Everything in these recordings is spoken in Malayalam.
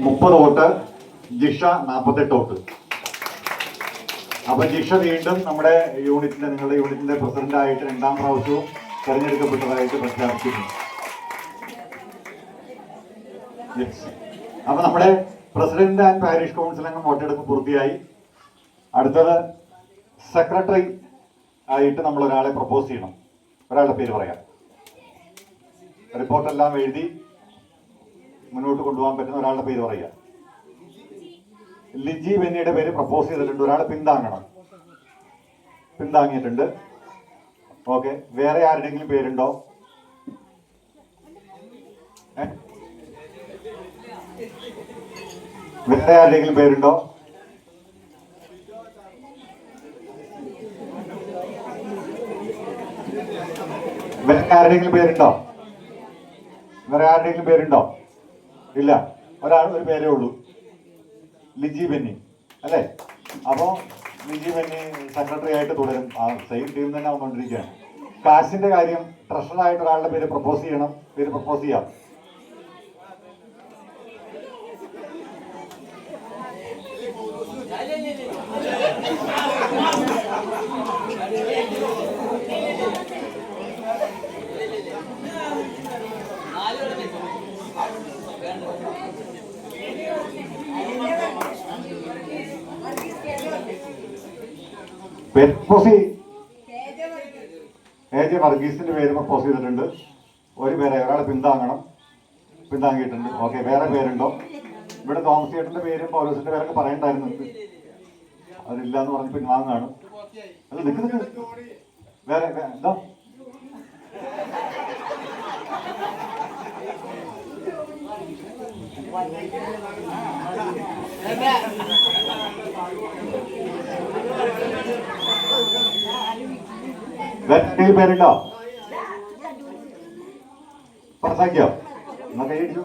30 വോട്ട്, ജിഷ 48 വോട്ട്. അപ്പൊ ജിഷ വീണ്ടും നമ്മുടെ യൂണിറ്റിന്റെ, നിങ്ങളുടെ യൂണിറ്റിന്റെ പ്രസിഡന്റ് ആയിട്ട് 2ാം പ്രാവശ്യവും തെരഞ്ഞെടുക്കപ്പെട്ടതായിട്ട് പ്രഖ്യാപിച്ചിട്ടുണ്ട്. അപ്പൊ നമ്മുടെ പ്രസിഡന്റ് ആൻഡ് പാരിഷ് കൗൺസിൽ അംഗം വോട്ടെടുപ്പ് പൂർത്തിയായി. അടുത്തത് സെക്രട്ടറി ആയിട്ട് നമ്മൾ ഒരാളെ പ്രപ്പോസ് ചെയ്യണം. ഒരാളുടെ പേര് പറയാം. റിപ്പോർട്ടെല്ലാം എഴുതി മുന്നോട്ട് കൊണ്ടുപോകാൻ പറ്റുന്ന ഒരാളുടെ പേര് പറയുക. ലിജി ബെന്നിയുടെ പേര് പ്രപ്പോസ് ചെയ്തിട്ടുണ്ട്. ഒരാൾ പിന്താങ്ങണം. പിന്താങ്ങിയിട്ടുണ്ട്. ഓക്കെ. വേറെ ആരുടെങ്കിലും പേരുണ്ടോ? വേറെ ആരുടെങ്കിലും പേരുണ്ടോ? വേറെ ആരുടെങ്കിലും പേരുണ്ടോ? വേറെ ആരുടെങ്കിലും പേരുണ്ടോ? ഇല്ല. ഒരു പേരേ ഉള്ളൂ, ലിജി ബെന്നി അല്ലേ? അപ്പോൾ ലിജി ബെന്നി സെക്രട്ടറി ആയിട്ട് തുടരും. ആ സെയിം ടീം തന്നെ വന്നുകൊണ്ടിരിക്കുകയാണ്. കാശിന്റെ കാര്യം ട്രഷറായിട്ട് ഒരാളുടെ പേര് പ്രപ്പോസ് ചെയ്യണം. പേര് പ്രപ്പോസ് ചെയ്യാം. AJ വർഗീസിന്റെ പേര് പ്രപ്പോസ് ചെയ്തിട്ടുണ്ട്. ഒരു പേരെ ഒരാൾ പിന്താങ്ങണം. പിന്താങ്ങിയിട്ടുണ്ട്. ഓക്കെ. വേറെ പേരുണ്ടോ? ഇവിടെ തോമസ് ചേട്ടന്റെ പേരും പൗലോസിന്റെ പേരൊക്കെ പറയണ്ടായിരുന്നു. അതില്ല എന്ന് പറഞ്ഞ് പിൻവാങ്ങാണ്. അല്ല, നിൽക്ക്. വേറെ എന്താ? വേറെ പേരുണ്ടോ? പ്രസാക്കിയോ? എന്നാ കൈയടിച്ചു.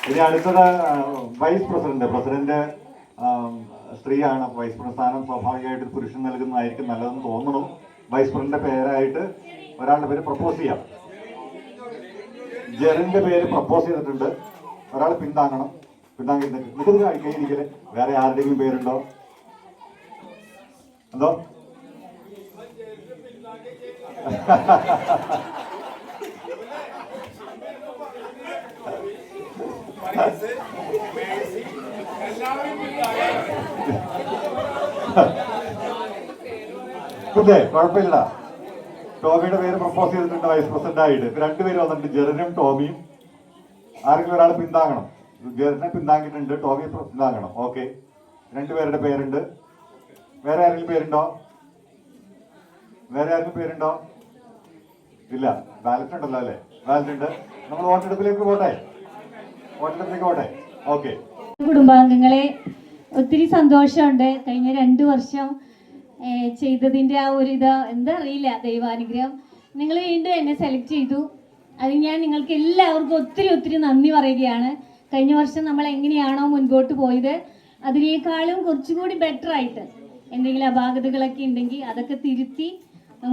ഇനി അടുത്തത് വൈസ് പ്രസിഡന്റ്. പ്രസിഡന്റ് സ്ത്രീയാണ്. വൈസ് പ്രസിഡന്റ് സ്ഥാനം സ്വാഭാവികമായിട്ട് പുരുഷൻ നൽകുന്നതായിരിക്കും നല്ലതെന്ന് തോന്നുന്നു. വൈസ് പ്രസിഡന്റിന്റെ പേരായിട്ട് ഒരാളുടെ പേര് പ്രപ്പോസ് ചെയ്യാം. ജെറിന്റെ പേര് പ്രപ്പോസ് ചെയ്തിട്ടുണ്ട്. ഒരാൾ പിന്താങ്ങണം. പിന്താങ്ങി നിൽക്കുന്നത് കൈയിരിക്കല്. വേറെ ആരുടെയും പേരുണ്ടോ? എന്തോ? പിന്നെ കുഴപ്പമില്ല. ടോമിയുടെ പേര് പ്രപ്പോസ് ചെയ്തിട്ടുണ്ട് വൈസ് പ്രസിഡന്റ് ആയിട്ട്. ഇപ്പൊ 2 പേര് വന്നിട്ടുണ്ട്, ജെറിനും ടോമിയും. ആരെങ്കിലും ഒരാൾ പിന്താങ്ങണം. ജെറിനെ പിന്താങ്ങിയിട്ടുണ്ട്, ടോമിയെ പിന്താങ്ങണം. ഓക്കെ. 2 പേരുടെ പേരുണ്ട്. വേറെ ആരെങ്കിലും പേരുണ്ടോ? വേറെ ആരെങ്കിലും പേരുണ്ടോ? ഇല്ല. ബാലറ്റ് ഉണ്ടല്ലോ അല്ലേ? ബാലറ്റ് ഉണ്ട്. നമ്മൾ വോട്ടെടുപ്പിലേക്ക് പോട്ടെ. ഓക്കെ. കുടുംബാംഗങ്ങളെ ഒത്തിരി സന്തോഷമുണ്ട്. കഴിഞ്ഞ 2 വർഷം ചെയ്തതിൻ്റെ ആ ഒരു എന്താ അറിയില്ല, ദൈവാനുഗ്രഹം. നിങ്ങൾ വീണ്ടും എന്നെ സെലക്ട് ചെയ്തു. അത് ഞാൻ നിങ്ങൾക്ക് എല്ലാവർക്കും ഒത്തിരി നന്ദി പറയുകയാണ്. കഴിഞ്ഞ വർഷം നമ്മൾ എങ്ങനെയാണോ മുൻപോട്ട് പോയത് അതിനേക്കാളും കുറച്ചുകൂടി ബെറ്റർ ആയിട്ട് എന്തെങ്കിലും അപാകതകളൊക്കെ ഉണ്ടെങ്കിൽ അതൊക്കെ തിരുത്തി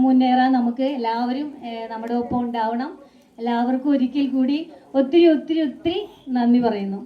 മുന്നേറാൻ നമുക്ക് എല്ലാവരും നമ്മുടെ ഒപ്പം ഉണ്ടാവണം. എല്ലാവർക്കും ഒരിക്കൽ കൂടി ഒത്തിരി നന്ദി പറയുന്നു.